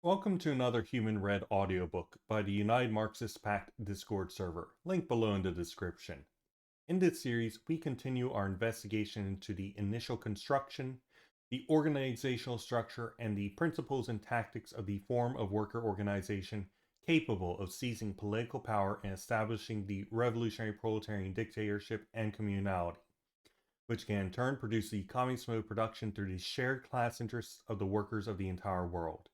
Welcome to another Human Read audiobook by the United Marxist Pact Discord server, link below in the description. In this series, we continue our investigation into the initial construction, the organizational structure, and the principles and tactics of the form of worker organization capable of seizing political power and establishing the revolutionary proletarian dictatorship and communality, which can in turn produce the communist mode of production through the shared class interests of the workers of the entire world.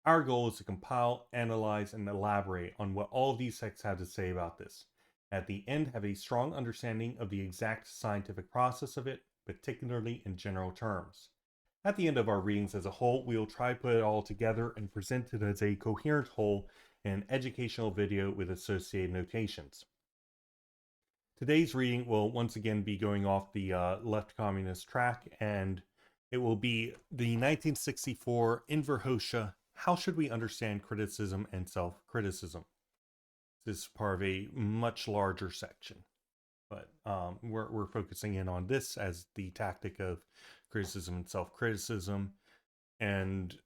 Our goal is to compile, analyze, and elaborate on what all of these texts have to say about this. At the end, have a strong understanding of the exact scientific process of it, particularly in general terms. At the end of our readings as a whole, we will try to put it all together and present it as a coherent whole in an educational video with associated notations. Today's reading will once again be going off the left communist track, and it will be the 1964 Inver Hoxha, How Should We Understand Criticism and Self-Criticism? This is part of a much larger section, but we're focusing in on this as the tactic of criticism and self-criticism, and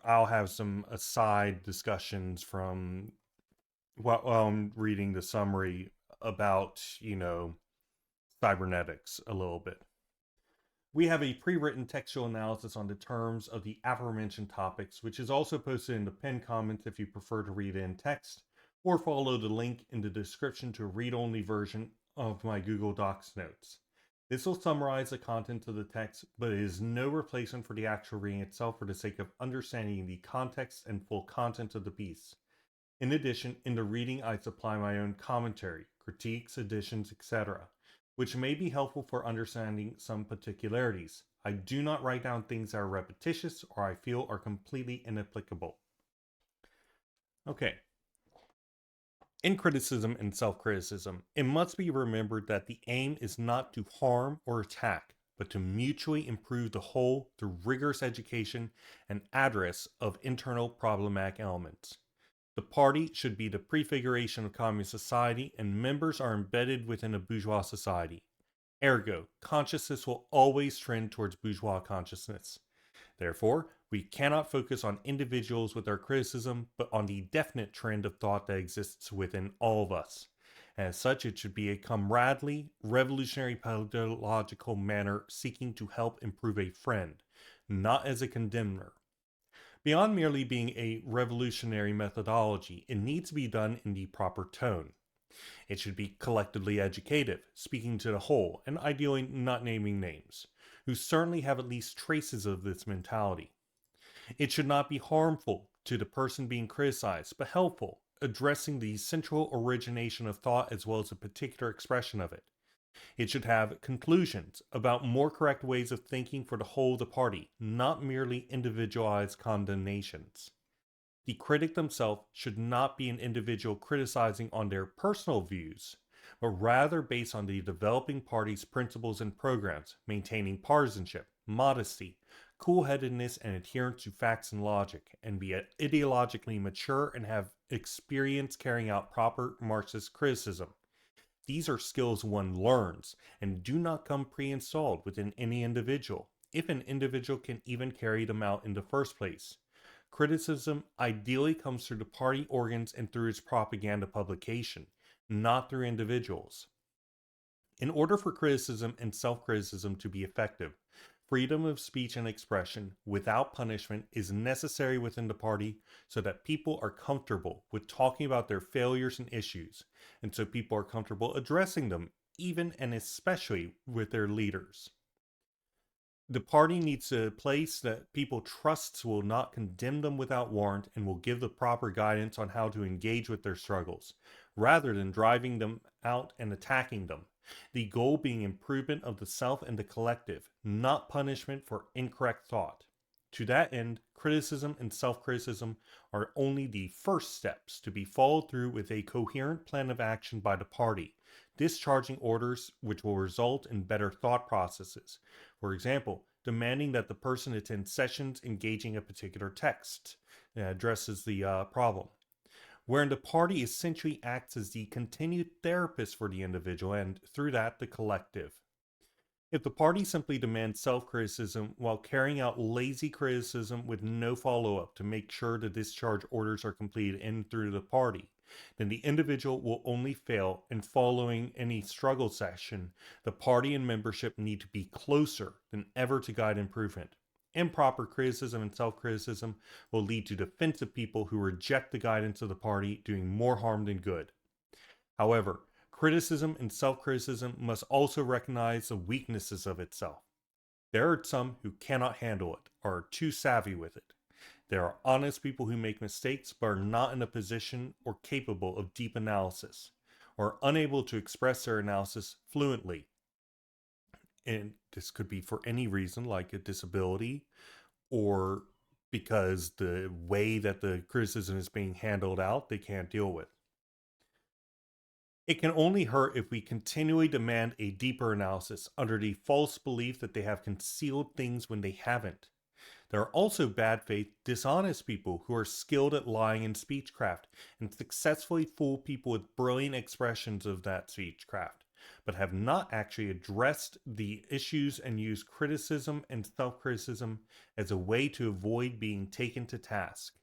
I'll have some aside discussions from while I'm reading the summary about, cybernetics a little bit. We have a pre-written textual analysis on the terms of the aforementioned topics, which is also posted in the pinned comments if you prefer to read it in text, or follow the link in the description to a read-only version of my Google Docs notes. This will summarize the content of the text, but it is no replacement for the actual reading itself for the sake of understanding the context and full content of the piece. In addition, in the reading I supply my own commentary, critiques, additions, etc., which may be helpful for understanding some particularities. I do not write down things that are repetitious or I feel are completely inapplicable. Okay. In criticism and self-criticism, it must be remembered that the aim is not to harm or attack, but to mutually improve the whole through rigorous education and address of internal problematic elements. The party should be the prefiguration of communist society, and members are embedded within a bourgeois society. Ergo, consciousness will always trend towards bourgeois consciousness. Therefore, we cannot focus on individuals with our criticism, but on the definite trend of thought that exists within all of us. As such, it should be a comradely, revolutionary pedagogical manner seeking to help improve a friend, not as a condemner. Beyond merely being a revolutionary methodology, it needs to be done in the proper tone. It should be collectively educative, speaking to the whole, and ideally not naming names, who certainly have at least traces of this mentality. It should not be harmful to the person being criticized, but helpful, addressing the central origination of thought as well as a particular expression of it. It should have conclusions about more correct ways of thinking for the whole of the party, not merely individualized condemnations. The critic themselves should not be an individual criticizing on their personal views, but rather based on the developing party's principles and programs, maintaining partisanship, modesty, cool-headedness, and adherence to facts and logic, and be ideologically mature and have experience carrying out proper Marxist criticism. These are skills one learns and do not come pre-installed within any individual, if an individual can even carry them out in the first place. Criticism ideally comes through the party organs and through its propaganda publication, not through individuals. In order for criticism and self-criticism to be effective, freedom of speech and expression without punishment is necessary within the party so that people are comfortable with talking about their failures and issues, and so people are comfortable addressing them, even and especially with their leaders. The party needs a place that people trust will not condemn them without warrant and will give the proper guidance on how to engage with their struggles, rather than driving them out and attacking them. The goal being improvement of the self and the collective, not punishment for incorrect thought. To that end, criticism and self-criticism are only the first steps to be followed through with a coherent plan of action by the party, discharging orders which will result in better thought processes. For example, demanding that the person attend sessions engaging a particular text that addresses the problem, wherein the party essentially acts as the continued therapist for the individual and, through that, the collective. If the party simply demands self criticism while carrying out lazy criticism with no follow up to make sure the discharge orders are completed in through the party, then the individual will only fail, and following any struggle session, the party and membership need to be closer than ever to guide improvement. Improper criticism and self criticism will lead to defensive people who reject the guidance of the party, doing more harm than good. However, criticism and self criticism must also recognize the weaknesses of itself. There are some who cannot handle it or are too savvy with it. There are honest people who make mistakes but are not in a position or capable of deep analysis, or are unable to express their analysis fluently. And this could be for any reason, like a disability, or because the way that the criticism is being handled out, they can't deal with. It can only hurt if we continually demand a deeper analysis under the false belief that they have concealed things when they haven't. There are also bad faith, dishonest people who are skilled at lying in speechcraft and successfully fool people with brilliant expressions of that speechcraft, but have not actually addressed the issues and used criticism and self criticism as a way to avoid being taken to task.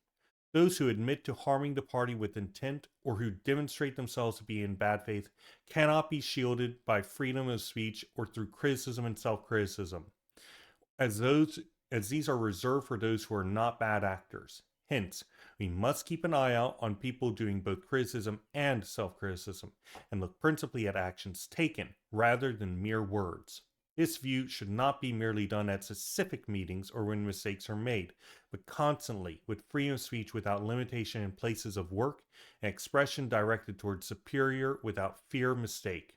Those who admit to harming the party with intent or who demonstrate themselves to be in bad faith cannot be shielded by freedom of speech or through criticism and self criticism, as these are reserved for those who are not bad actors. Hence, we must keep an eye out on people doing both criticism and self criticism, and look principally at actions taken rather than mere words. This view should not be merely done at specific meetings or when mistakes are made, but constantly, with freedom of speech without limitation in places of work, and expression directed towards superior without fear of mistake.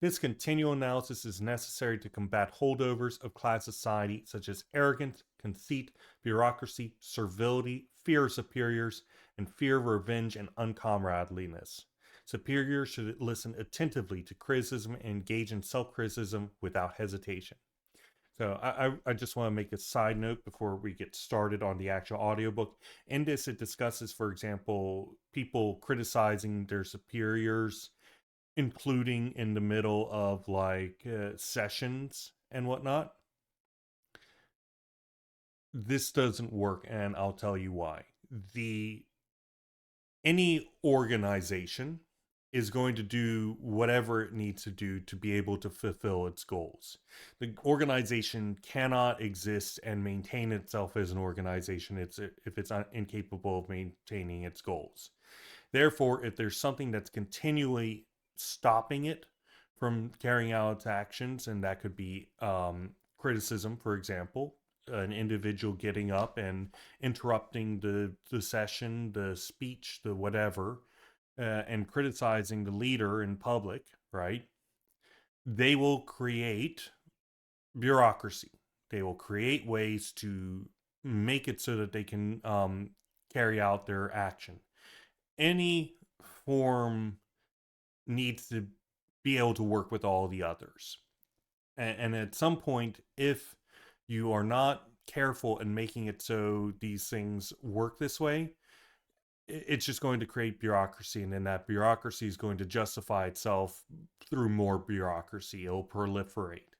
This continual analysis is necessary to combat holdovers of class society such as arrogance, conceit, bureaucracy, servility, fear of superiors, and fear of revenge and uncomradeliness. Superiors should listen attentively to criticism and engage in self criticism without hesitation. So I just want to make a side note before we get started on the actual audiobook. In this, it discusses, for example, people criticizing their superiors, including in the middle of like sessions and whatnot. This doesn't work, and I'll tell you why. Any organization is going to do whatever it needs to do to be able to fulfill its goals. The organization cannot exist and maintain itself as an organization if it's incapable of maintaining its goals. Therefore, if there's something that's continually stopping it from carrying out its actions, and that could be criticism, for example, an individual getting up and interrupting the session, the speech, the whatever, and criticizing the leader in public, right? They will create bureaucracy. They will create ways to make it so that they can carry out their action. Any form needs to be able to work with all the others. And at some point, if you are not careful in making it so these things work this way, it's just going to create bureaucracy, and then that bureaucracy is going to justify itself through more bureaucracy. It'll proliferate.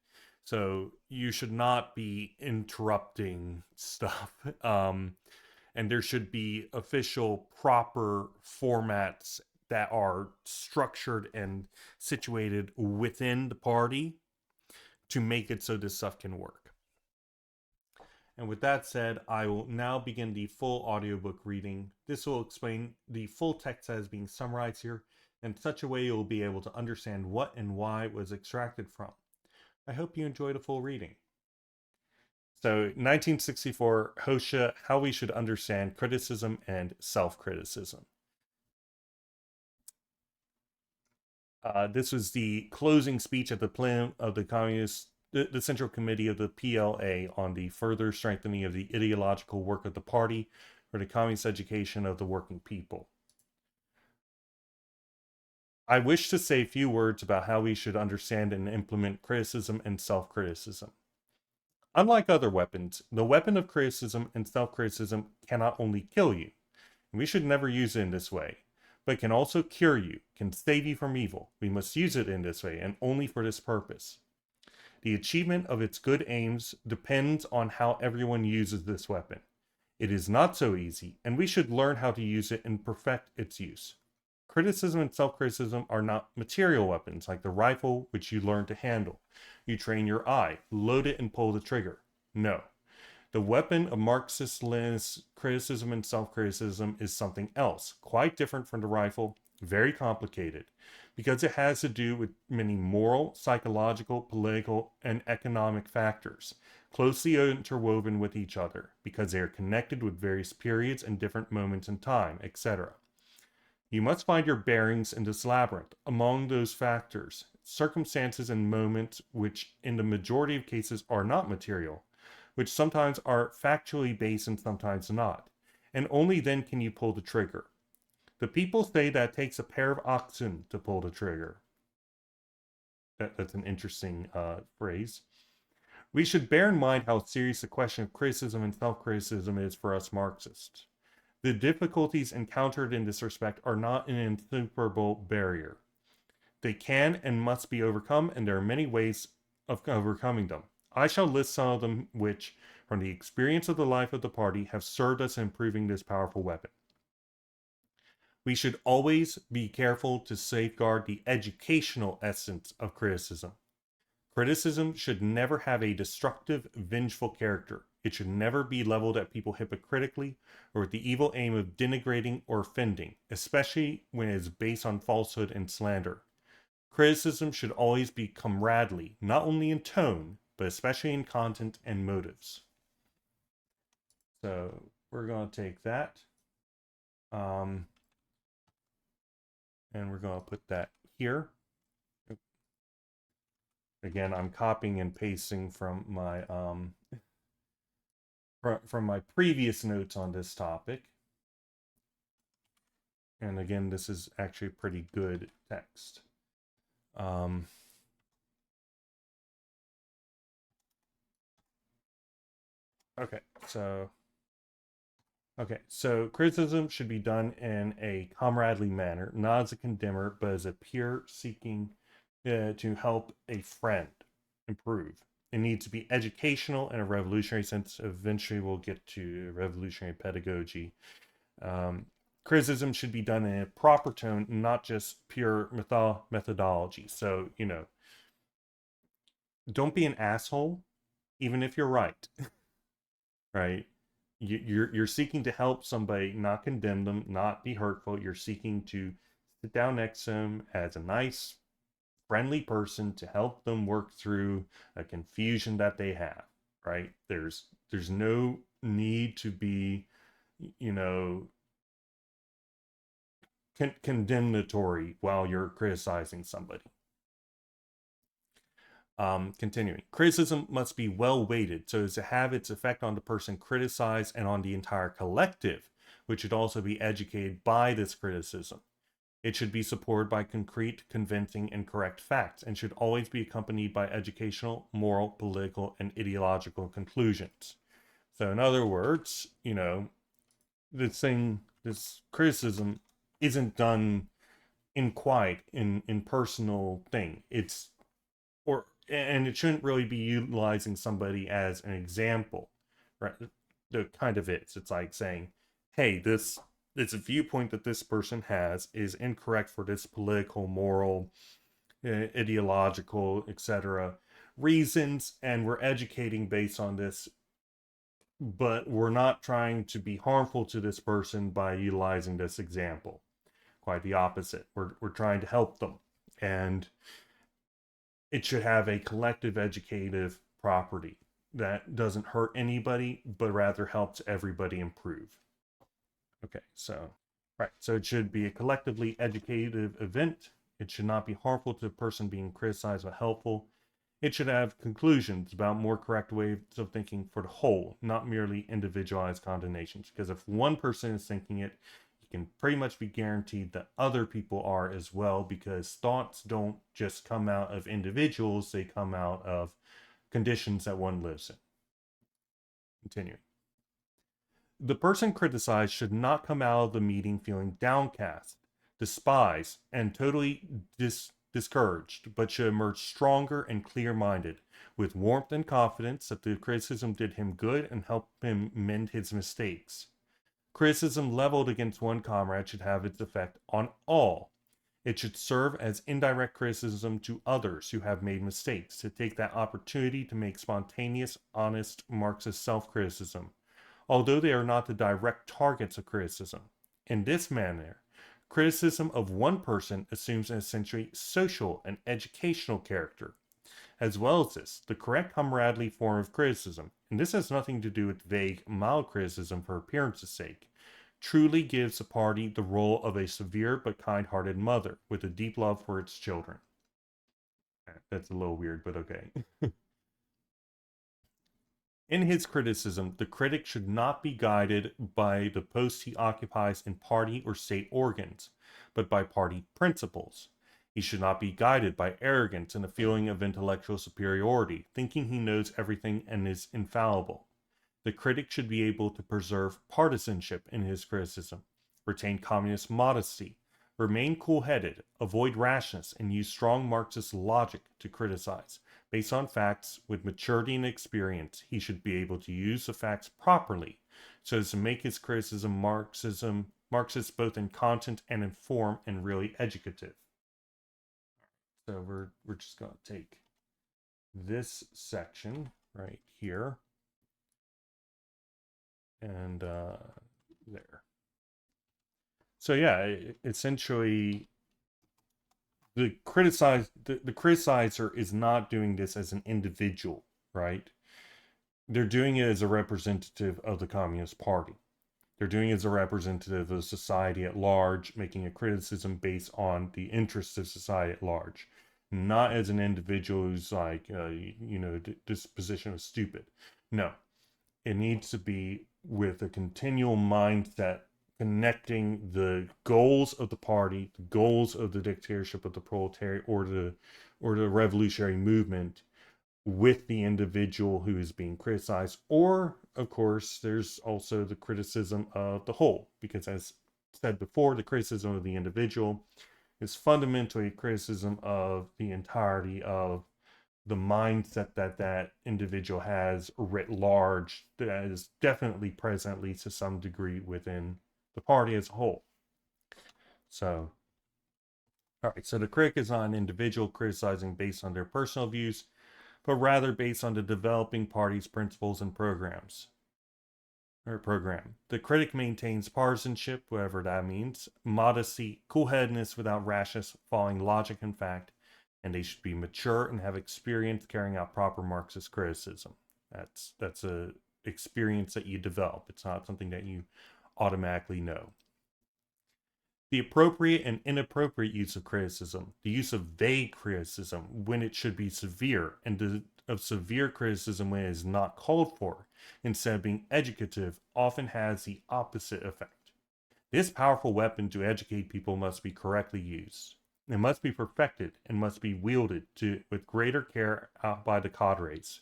So you should not be interrupting stuff. And there should be official, proper formats that are structured and situated within the party to make it so this stuff can work. And with that said, I will now begin the full audiobook reading. This will explain the full text that is being summarized here in such a way you will be able to understand what and why it was extracted from. I hope you enjoyed a full reading. So, 1964, Hoxha, How We Should Understand Criticism and Self-Criticism. This was the closing speech at the plenum of the Central Committee of the PLA on the further strengthening of the ideological work of the party for the communist education of the working people. I wish to say a few words about how we should understand and implement criticism and self-criticism. Unlike other weapons, the weapon of criticism and self-criticism cannot only kill you, and we should never use it in this way, but can also cure you, can save you from evil. We must use it in this way, and only for this purpose. The achievement of its good aims depends on how everyone uses this weapon. It is not so easy, and we should learn how to use it and perfect its use. Criticism and self criticism are not material weapons like the rifle, which you learn to handle. You train your eye, load it, and pull the trigger. No. The weapon of Marxist Leninist criticism and self criticism is something else, quite different from the rifle, very complicated, because it has to do with many moral, psychological, political, and economic factors, closely interwoven with each other, because they are connected with various periods and different moments in time, etc. You must find your bearings in this labyrinth. Among those factors, circumstances and moments which, in the majority of cases, are not material, which sometimes are factually based and sometimes not. And only then can you pull the trigger. The people say that it takes a pair of oxen to pull the trigger. That's an interesting phrase. We should bear in mind how serious the question of criticism and self criticism is for us Marxists. The difficulties encountered in this respect are not an insuperable barrier. They can and must be overcome, and there are many ways of overcoming them. I shall list some of them which, from the experience of the life of the party, have served us in improving this powerful weapon. We should always be careful to safeguard the educational essence of criticism. Criticism should never have a destructive, vengeful character. It should never be leveled at people hypocritically or with the evil aim of denigrating or offending, especially when it is based on falsehood and slander. Criticism should always be comradely, not only in tone, but especially in content and motives. So we're going to take that. And we're going to put that here. Again, I'm copying and pasting from my previous notes on this topic. And again, this is actually pretty good text. Okay, so criticism should be done in a comradely manner, not as a condemner, but as a peer seeking to help a friend improve. It needs to be educational in a revolutionary sense. Eventually, we'll get to revolutionary pedagogy. Criticism should be done in a proper tone, not just pure methodology. So, don't be an asshole, even if you're right, right? You're seeking to help somebody, not condemn them, not be hurtful. You're seeking to sit down next to them as a nice, friendly person to help them work through a confusion that they have, right? There's no need to be, condemnatory while you're criticizing somebody. Continuing. Criticism must be well weighted so as to have its effect on the person criticized and on the entire collective, which should also be educated by this criticism. It should be supported by concrete, convincing, and correct facts, and should always be accompanied by educational, moral, political, and ideological conclusions. So, in other words, this criticism isn't done in quiet, in personal thing. And it shouldn't really be utilizing somebody as an example, right? It kind of is. It's like saying, hey, this viewpoint that this person has is incorrect for this political, moral, ideological, etc. reasons, and we're educating based on this, but we're not trying to be harmful to this person by utilizing this example. Quite the opposite. We're trying to help them, and it should have a collective educative property that doesn't hurt anybody, but rather helps everybody improve. Okay, so it should be a collectively educative event. It should not be harmful to the person being criticized, but helpful. It should have conclusions about more correct ways of thinking for the whole, not merely individualized condemnations. Because if one person is thinking it, you can pretty much be guaranteed that other people are as well, because thoughts don't just come out of individuals, they come out of conditions that one lives in. Continuing. The person criticized should not come out of the meeting feeling downcast, despised, and totally discouraged, but should emerge stronger and clear-minded, with warmth and confidence that the criticism did him good and helped him mend his mistakes. Criticism leveled against one comrade should have its effect on all. It should serve as indirect criticism to others who have made mistakes, to take that opportunity to make spontaneous, honest Marxist self criticism, although they are not the direct targets of criticism. In this manner, criticism of one person assumes an essentially social and educational character. As well as this, the correct comradely form of criticism, and this has nothing to do with vague, mild criticism for appearance's sake, truly gives the party the role of a severe but kind-hearted mother with a deep love for its children. That's a little weird, but okay. In his criticism, the critic should not be guided by the post he occupies in party or state organs, but by party principles. He should not be guided by arrogance and a feeling of intellectual superiority, thinking he knows everything and is infallible. The critic should be able to preserve partisanship in his criticism, retain communist modesty, remain cool-headed, avoid rashness, and use strong Marxist logic to criticize. Based on facts, with maturity and experience, he should be able to use the facts properly so as to make his criticism Marxist both in content and in form and really educative. So we're just going to take this section right here and there. So yeah, essentially the criticizer is not doing this as an individual, right? They're doing it as a representative of the Communist Party. They're doing it as a representative of society at large, making a criticism based on the interests of society at large, not as an individual who's like, this position is stupid. No, it needs to be with a continual mindset connecting the goals of the party, the goals of the dictatorship of the proletariat, or the revolutionary movement with the individual who is being criticized. Or, of course, there's also the criticism of the whole, because as said before, the criticism of the individual is fundamentally a criticism of the entirety of the mindset that that individual has writ large, that is definitely present, at least to some degree, within the party as a whole. So, all right, so the critic is not an individual criticizing based on their personal views, but rather based on the developing party's principles and programs. The critic maintains partisanship, whatever that means, modesty, cool-headedness without rashness, following logic and fact, and they should be mature and have experience carrying out proper Marxist criticism. That's a experience that you develop. It's not something that you automatically know. The appropriate and inappropriate use of criticism, the use of vague criticism when it should be severe, and of severe criticism when it is not called for, instead of being educative, often has the opposite effect. This powerful weapon to educate people must be correctly used. It must be perfected and must be wielded with greater care by the cadres.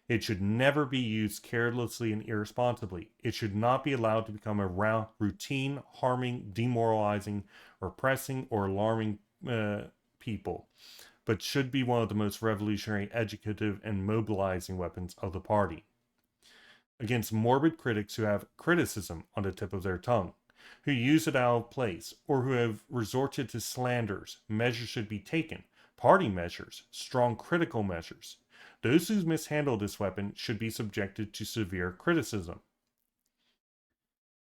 It should never be used carelessly and irresponsibly. It should not be allowed to become a routine, harming, demoralizing, oppressing, or alarming people, but should be one of the most revolutionary, educative, and mobilizing weapons of the party. Against morbid critics who have criticism on the tip of their tongue, who use it out of place, or who have resorted to slanders, measures should be taken. Party measures, strong critical measures. Those who mishandle this weapon should be subjected to severe criticism.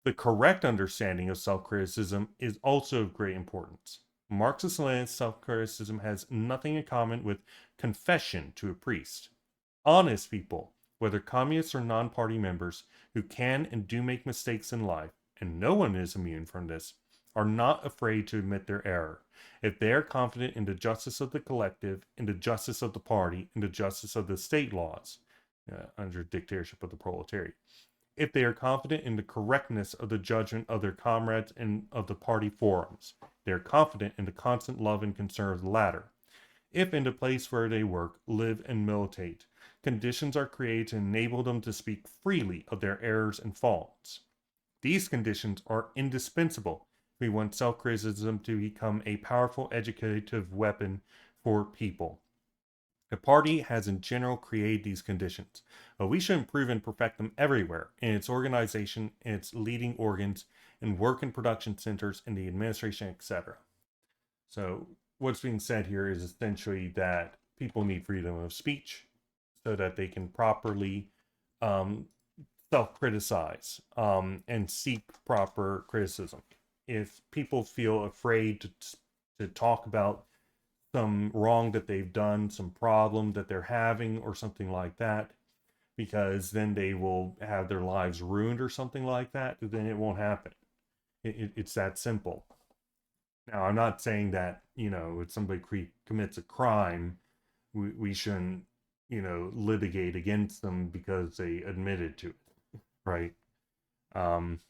The correct understanding of self-criticism is also of great importance. Marxist-Leninist self-criticism has nothing in common with confession to a priest. Honest people, whether communists or non-party members, who can and do make mistakes in life, and no one is immune from this, are not afraid to admit their error. If they are confident in the justice of the collective, in the justice of the party, in the justice of the state laws, under dictatorship of the proletariat, if they are confident in the correctness of the judgment of their comrades and of the party forums, they are confident in the constant love and concern of the latter. If in the place where they work, live, and militate, conditions are created to enable them to speak freely of their errors and faults, these conditions are indispensable if we want self-criticism to become a powerful educative weapon for people. The party has in general created these conditions, but we should improve and perfect them everywhere in its organization, in its leading organs, in work and production centers, in the administration, etc. So, what's being said here is essentially that people need freedom of speech so that they can properly um, self criticize and seek proper criticism. If people feel afraid to talk about some wrong that they've done, some problem that they're having, or something like that, because then they will have their lives ruined or something like that, then it won't happen. It's that simple. Now, I'm not saying that, if somebody commits a crime, we shouldn't, litigate against them because they admitted to it, right? Um,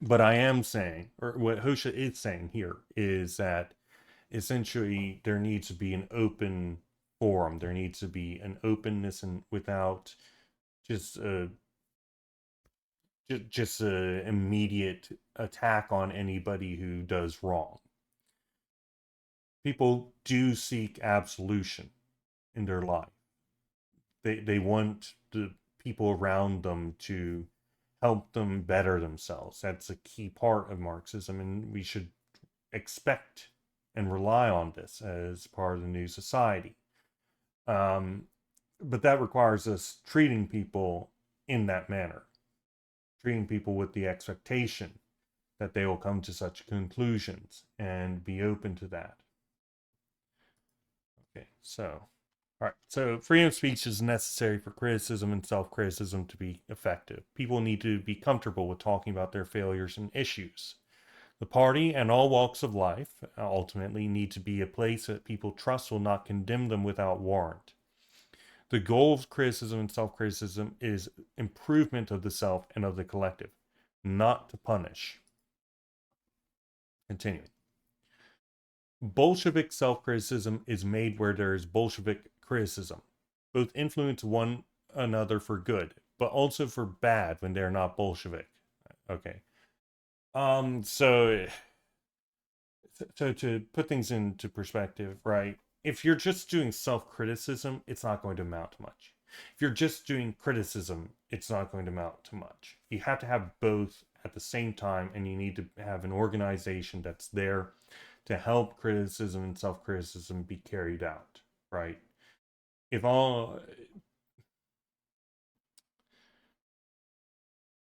but I am saying, or what Hoxha is saying here, is that essentially there needs to be an open forum. There needs to be an openness and without just just a immediate attack on anybody who does wrong. People do seek absolution in their life. They want the people around them to help them better themselves. That's a key part of Marxism, and we should expect and rely on this as part of the new society. But that requires us treating people in that manner, treating people with the expectation that they will come to such conclusions and be open to that. Okay, so, all right. So, freedom of speech is necessary for criticism and self criticism to be effective. People need to be comfortable with talking about their failures and issues. The party and all walks of life ultimately need to be a place that people trust will not condemn them without warrant. The goal of criticism and self criticism is improvement of the self and of the collective, not to punish. Continuing. Bolshevik self criticism is made where there is Bolshevik criticism. Both influence one another for good, but also for bad when they're not Bolshevik. Okay. So to put things into perspective, right? If you're just doing self-criticism, it's not going to amount to much. If you're just doing criticism, it's not going to amount to much. You have to have both at the same time, and you need to have an organization that's there to help criticism and self-criticism be carried out, right? If all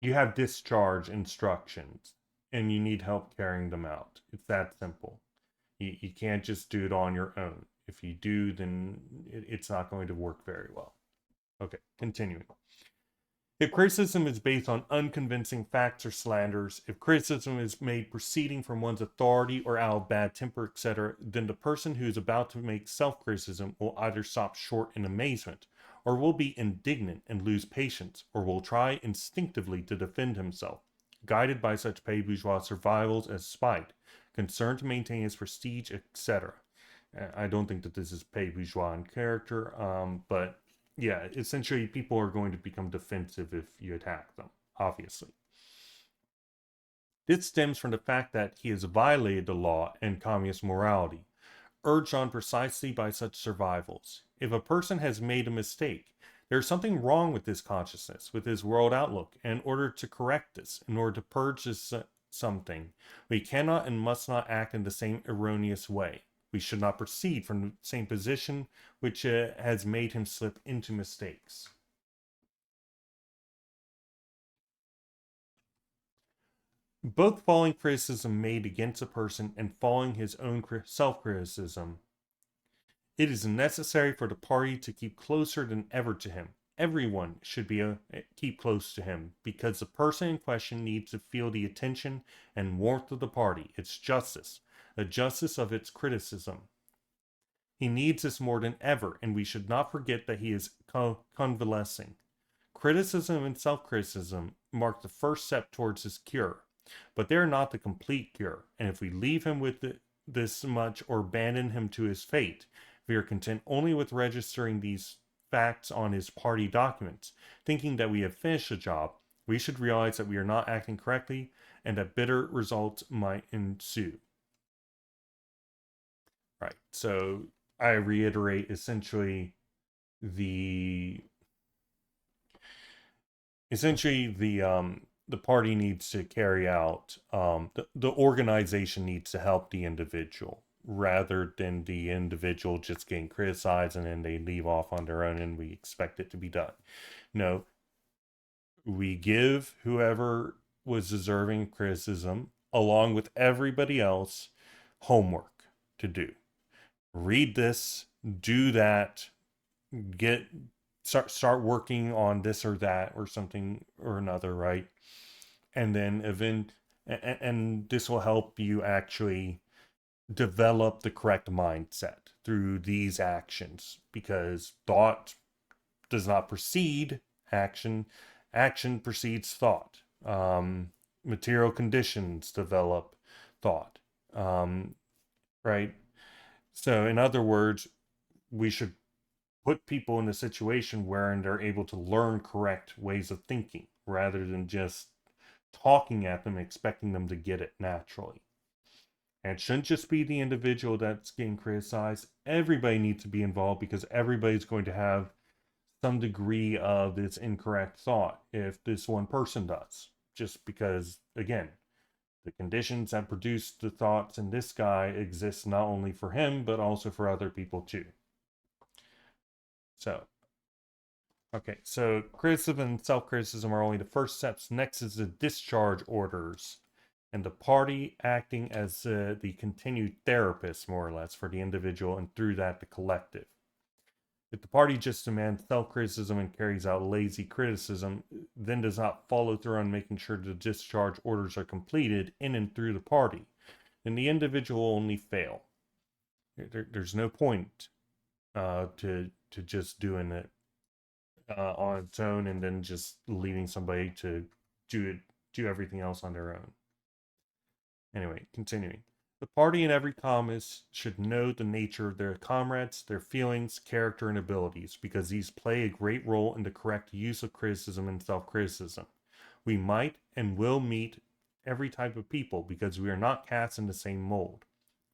you have discharge instructions and you need help carrying them out, it's that simple. You can't just do it on your own. If you do, then it's not going to work very well. Okay, continuing. If criticism is based on unconvincing facts or slanders, if criticism is made proceeding from one's authority or out of bad temper, etc., then the person who is about to make self criticism will either stop short in amazement, or will be indignant and lose patience, or will try instinctively to defend himself, guided by such petty bourgeois survivals as spite, concern to maintain his prestige, etc. I don't think that this is petty bourgeois in character, but yeah, essentially people are going to become defensive if you attack them, obviously. This stems from the fact that he has violated the law and communist morality, urged on precisely by such survivals. If a person has made a mistake, there is something wrong with his consciousness, with his world outlook, and in order to correct this, in order to purge this something, we cannot and must not act in the same erroneous way. We should not proceed from the same position which has made him slip into mistakes. Both following criticism made against a person and following his own self-criticism, it is necessary for the party to keep closer than ever to him. Everyone should keep close to him, because the person in question needs to feel the attention and warmth of the party, its justice, the justice of its criticism. He needs this more than ever, and we should not forget that he is convalescing. Criticism and self-criticism mark the first step towards his cure, but they are not the complete cure, and if we leave him with this much or abandon him to his fate, if we are content only with registering these facts on his party documents, thinking that we have finished the job, we should realize that we are not acting correctly and that bitter results might ensue. Right. So I reiterate the the party needs to carry out the organization needs to help the individual rather than the individual just getting criticized and then they leave off on their own and we expect it to be done. No, we give whoever was deserving criticism along with everybody else homework to do. Read this, do that, get start working on this or that or something or another, right? And then and this will help you actually develop the correct mindset through these actions because thought does not precede action. Action precedes thought. Material conditions develop thought. um, right? So in other words, we should put people in a situation wherein they're able to learn correct ways of thinking rather than just talking at them, expecting them to get it naturally. And it shouldn't just be the individual that's getting criticized. Everybody needs to be involved because everybody's going to have some degree of this incorrect thought if this one person does. Just because, again, the conditions that produce the thoughts in this guy exist not only for him, but also for other people too. So, okay, so criticism and self criticism are only the first steps. Next is the discharge orders, and the party acting as the continued therapist, more or less, for the individual, and through that, the collective. If the party just demands self criticism and carries out lazy criticism, then does not follow through on making sure the discharge orders are completed in and through the party, then the individual will only fail. There's no point to just doing it on its own and then just leaving somebody to do it, do everything else on their own. Anyway, continuing. The party and every communist should know the nature of their comrades, their feelings, character, and abilities, because these play a great role in the correct use of criticism and self criticism. We might and will meet every type of people because we are not cast in the same mold.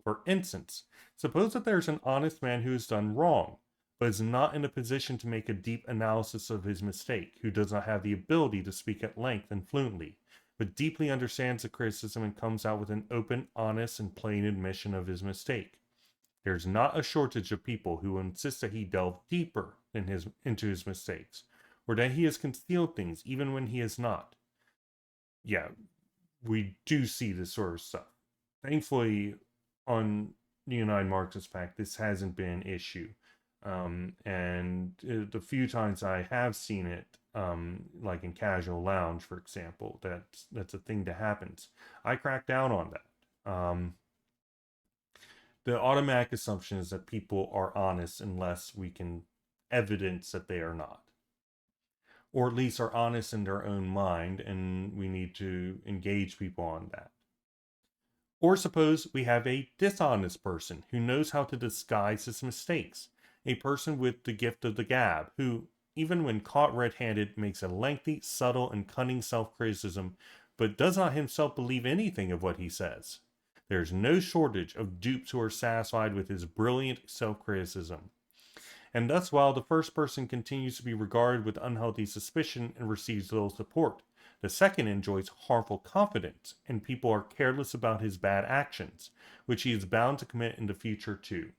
For instance, suppose that there's an honest man who has done wrong, but is not in a position to make a deep analysis of his mistake, who does not have the ability to speak at length and fluently, but deeply understands the criticism and comes out with an open, honest, and plain admission of his mistake. There's not a shortage of people who insist that he delve deeper into his mistakes, or that he has concealed things even when he has not. Yeah, we do see this sort of stuff. Thankfully, on the United Marxist Pact, this hasn't been an issue. And the few times I have seen it, like in Casual Lounge, for example, that's a thing that happens. I crack down on that. The automatic assumption is that people are honest unless we can evidence that they are not, or at least are honest in their own mind, and we need to engage people on that. Or suppose we have a dishonest person who knows how to disguise his mistakes, a person with the gift of the gab, who, even when caught red handed, makes a lengthy, subtle, and cunning self criticism, but does not himself believe anything of what he says. There is no shortage of dupes who are satisfied with his brilliant self criticism. And thus, while the first person continues to be regarded with unhealthy suspicion and receives little support, the second enjoys harmful confidence, and people are careless about his bad actions, which he is bound to commit in the future too.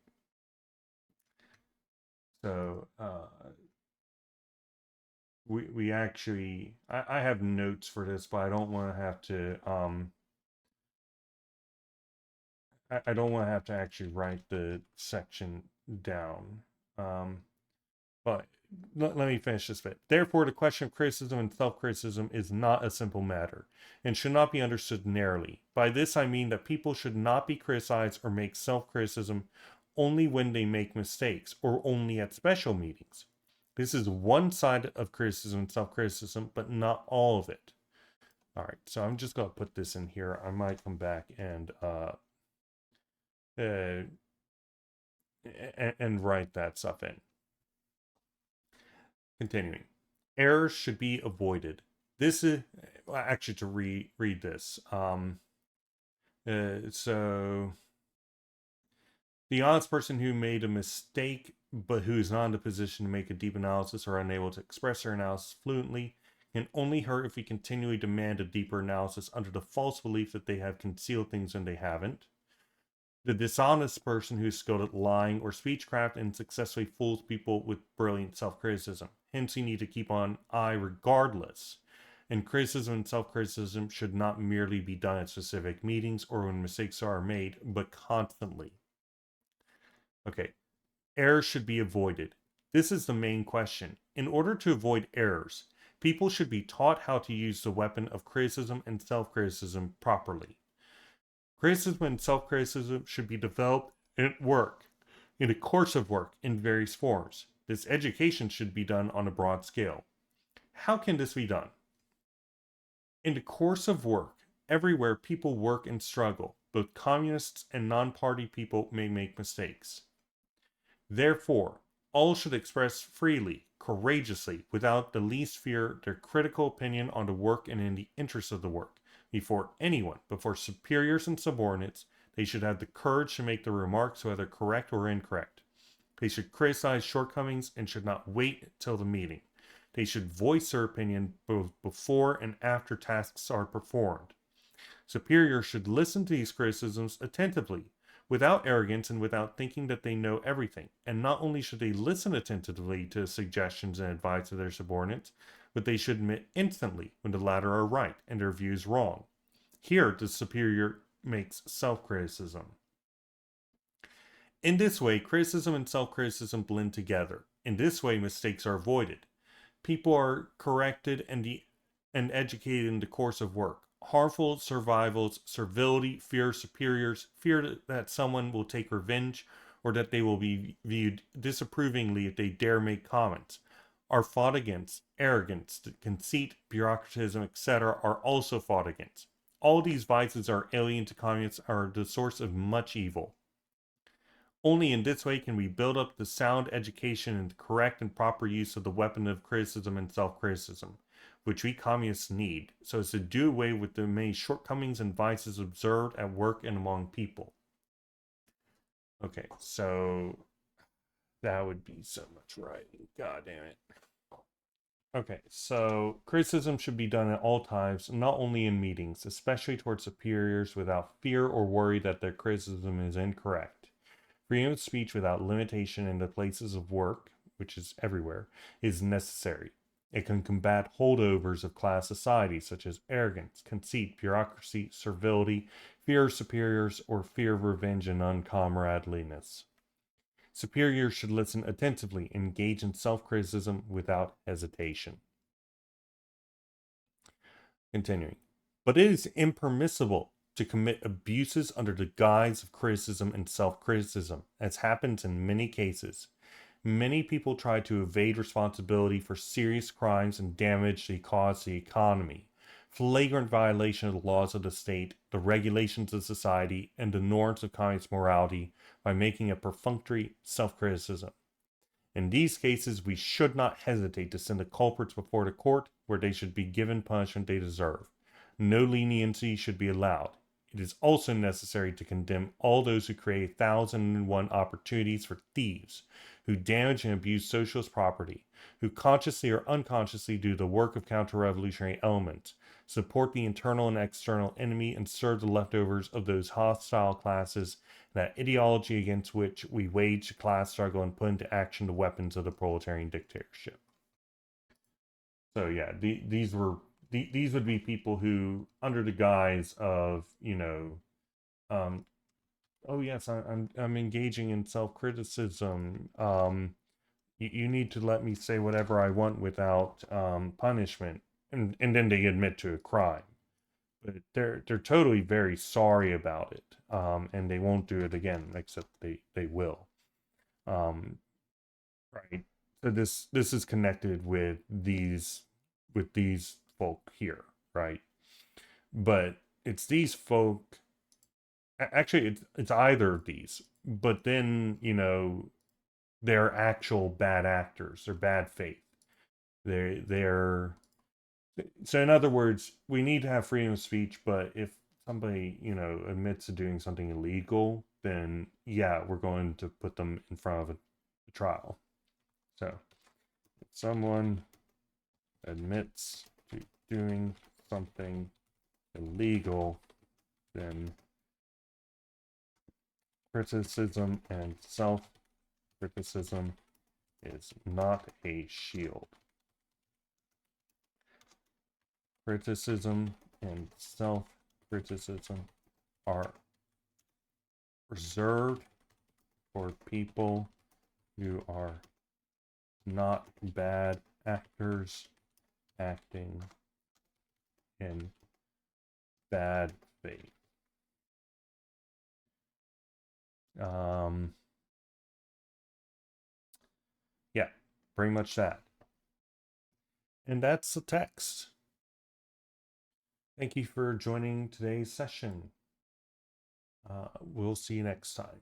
So, we actually, I have notes for this, but I don't want to have to, I don't want to have to actually write the section down. But let me finish this bit. Therefore, the question of criticism and self criticism is not a simple matter and should not be understood narrowly. By this, I mean that people should not be criticized or make self criticism only when they make mistakes or only at special meetings. This is one side of criticism and self criticism, but not all of it. All right, so I'm just going to put this in here. I might come back uh, and write that stuff in. Continuing. Errors should be avoided. This is actually to read this. So The honest person who made a mistake but who is not in a position to make a deep analysis or unable to express their analysis fluently can only hurt if we continually demand a deeper analysis under the false belief that they have concealed things when they haven't. The dishonest person who's skilled at lying or speechcraft and successfully fools people with brilliant self-criticism. Hence, you need to keep on eye regardless. And criticism and self-criticism should not merely be done at specific meetings or when mistakes are made, but constantly. Okay, errors should be avoided. This is the main question. In order to avoid errors, people should be taught how to use the weapon of criticism and self-criticism properly. Criticism and self-criticism should be developed at work, in a course of work in various forms. This education should be done on a broad scale. How can this be done? In the course of work, everywhere people work and struggle, both communists and non-party people may make mistakes. Therefore, all should express freely, courageously, without the least fear, their critical opinion on the work and in the interest of the work. Before anyone, before superiors and subordinates, they should have the courage to make the remarks, whether correct or incorrect. They should criticize shortcomings and should not wait till the meeting. They should voice their opinion both before and after tasks are performed. Superiors should listen to these criticisms attentively, without arrogance and without thinking that they know everything. And not only should they listen attentively to suggestions and advice of their subordinates, but they should admit instantly when the latter are right and their views wrong. Here, the superior makes self-criticism. In this way, criticism and self-criticism blend together. In this way, mistakes are avoided. People are corrected and educated in the course of work. Harmful survivals, servility, fear of superiors, fear that someone will take revenge, or that they will be viewed disapprovingly if they dare make comments, are fought against. Arrogance, conceit, bureaucratism, etc., are also fought against. All these vices are alien to communists, are the source of much evil. Only in this way can we build up the sound education and the correct and proper use of the weapon of criticism and self-criticism, which we communists need, so as to do away with the many shortcomings and vices observed at work and among people. Okay, so that would be so much writing. God damn it. Okay, so criticism should be done at all times, not only in meetings, especially towards superiors, without fear or worry that their criticism is incorrect. Freedom of speech without limitation in the places of work, which is everywhere, is necessary. It can combat holdovers of class society, such as arrogance, conceit, bureaucracy, servility, fear of superiors, or fear of revenge and uncomradeliness. Superiors should listen attentively, engage in self-criticism without hesitation. Continuing. But it is impermissible to commit abuses under the guise of criticism and self-criticism, as happens in many cases. Many people try to evade responsibility for serious crimes and damage they cause the economy, flagrant violation of the laws of the state, the regulations of society, and the norms of communist morality by making a perfunctory self-criticism. In these cases, we should not hesitate to send the culprits before the court, where they should be given punishment they deserve. No leniency should be allowed. It is also necessary to condemn all those who create 1,001 opportunities for thieves, who damage and abuse socialist property, who consciously or unconsciously do the work of counter-revolutionary elements, support the internal and external enemy, and serve the leftovers of those hostile classes, that ideology against which we wage a class struggle and put into action the weapons of the proletarian dictatorship. So yeah, these would be people who, under the guise of, oh yes, I'm engaging in self-criticism. You need to let me say whatever I want without punishment, and then they admit to a crime. But they're totally very sorry about it, and they won't do it again, except they will. Right. So this is connected with these folk here, right? But it's these folk. Actually, it's either of these. But then they're actual bad actors. They're bad faith. They're so in other words, we need to have freedom of speech. But if somebody admits to doing something illegal, then yeah, we're going to put them in front of a trial. So if someone admits to doing something illegal, then criticism and self-criticism is not a shield. Criticism and self-criticism are reserved for people who are not bad actors acting in bad faith. Yeah, pretty much that. And that's the text. Thank you for joining today's session. We'll see you next time.